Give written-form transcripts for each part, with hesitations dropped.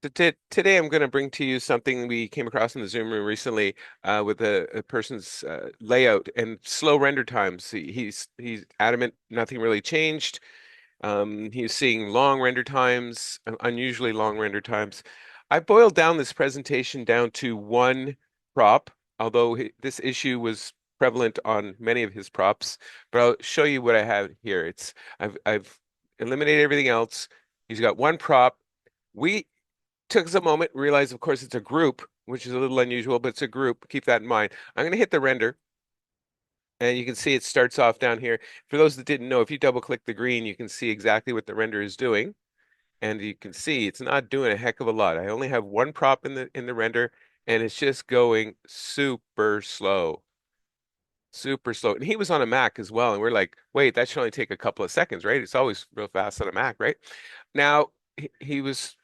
Today, I'm going to bring to you something we came across in the Zoom room recently with a person's layout and slow render times. He's adamant nothing really changed. He's seeing long render times, unusually long render times. I boiled down this presentation down to one prop, although this issue was prevalent on many of his props. But I'll show you what I have here. I've eliminated everything else. He's got one prop. We took us a moment, realized, of course, it's a group, which is a little unusual, but it's a group. Keep that in mind. I'm going to hit the render, and you can see it starts off down here. For those that didn't know, if you double click the green, you can see exactly what the render is doing. And you can see it's not doing a heck of a lot. I only have one prop in the render, and it's just going super slow. Super slow. And he was on a Mac as well. And we're like, wait, that should only take a couple of seconds, right? It's always real fast on a Mac, right? Now, he was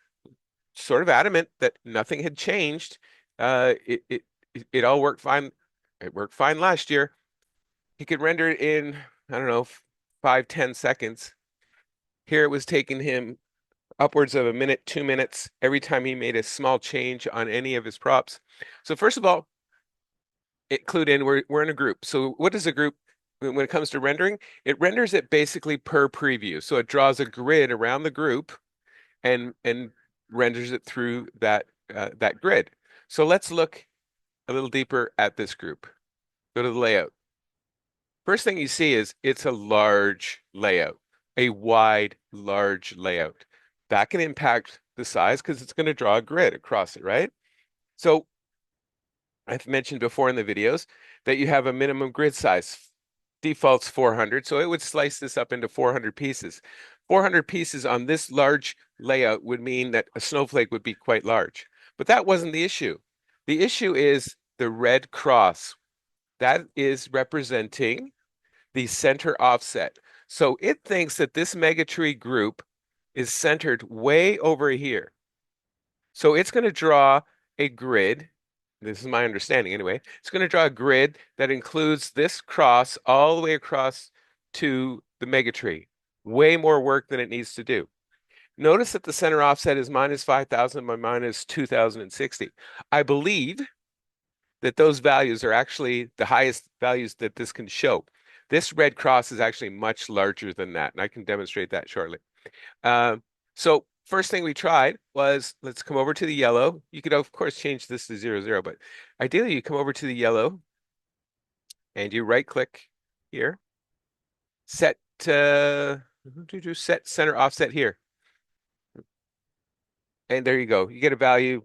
sort of adamant that nothing had changed. It all worked fine. It worked fine last year. He could render it in, I don't know, 5, 10 seconds. Here it was taking him upwards of a minute, 2 minutes every time he made a small change on any of his props. So first of all, it clued in we're in a group. So what is a group when it comes to rendering? It renders it basically per preview. So it draws a grid around the group and renders it through that grid. So let's look a little deeper at this group. Go to the layout. First thing you see is it's a large layout, a wide, large layout. That can impact the size because it's going to draw a grid across it, right? So I've mentioned before in the videos that you have a minimum grid size. Default's 400, so it would slice this up into 400 pieces. 400 pieces on this large layout would mean that a snowflake would be quite large. But that wasn't the issue. The issue is the red cross. That is representing the center offset. So it thinks that this megatree group is centered way over here. So it's going to draw a grid. This is my understanding anyway. It's going to draw a grid that includes this cross all the way across to the megatree. Way more work than it needs to do. Notice that the center offset is minus 5,000 by minus 2,060. I believe that those values are actually the highest values that this can show. This red cross is actually much larger than that, and I can demonstrate that shortly. So first thing we tried was let's come over to the yellow. You could, of course, change this to 0, 0, but ideally you come over to the yellow and you right click here, set set center offset here. And there you go. You get a value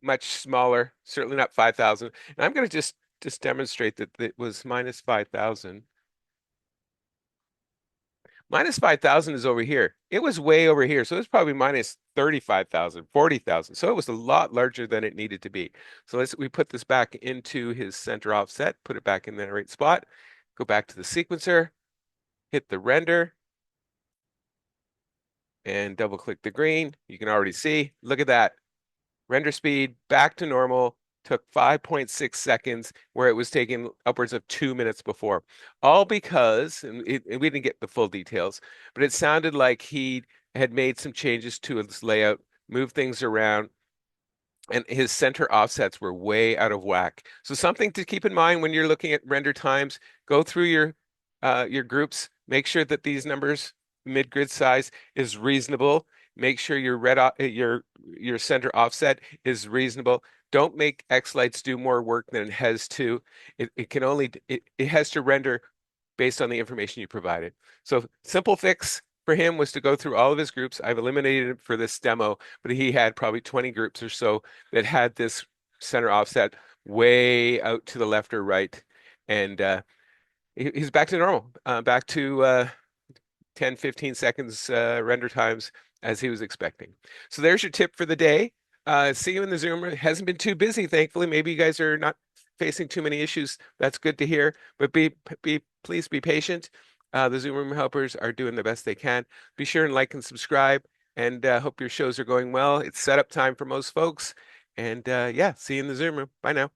much smaller, certainly not 5,000. And I'm going to just demonstrate that it was minus 5,000. Minus 5,000 is over here. It was way over here. So it's probably minus 35,000, 40,000. So it was a lot larger than it needed to be. So we put this back into his center offset, put it back in the right spot, go back to the sequencer, hit the render, and double click the green. You can already see, look at that. Render speed back to normal. Took 5.6 seconds, where it was taking upwards of 2 minutes before. All because, and we didn't get the full details, but it sounded like he had made some changes to his layout, moved things around, and his center offsets were way out of whack. So something to keep in mind when you're looking at render times, go through your groups, make sure that these numbers, mid-grid size is reasonable. Make sure your center offset is reasonable. Don't make xLights do more work than it has to. It has to render based on the information you provided. So simple fix for him was to go through all of his groups. I've eliminated it for this demo, but he had probably 20 groups or so that had this center offset way out to the left or right. And he's back to normal, back to 10, 15 seconds render times as he was expecting. So there's your tip for the day. See you in the Zoom. It hasn't been too busy, thankfully. Maybe you guys are not facing too many issues. That's good to hear. But please be patient. The Zoom room helpers are doing the best they can. Be sure and like and subscribe. And hope your shows are going well. It's setup time for most folks. And yeah, see you in the Zoom room. Bye now.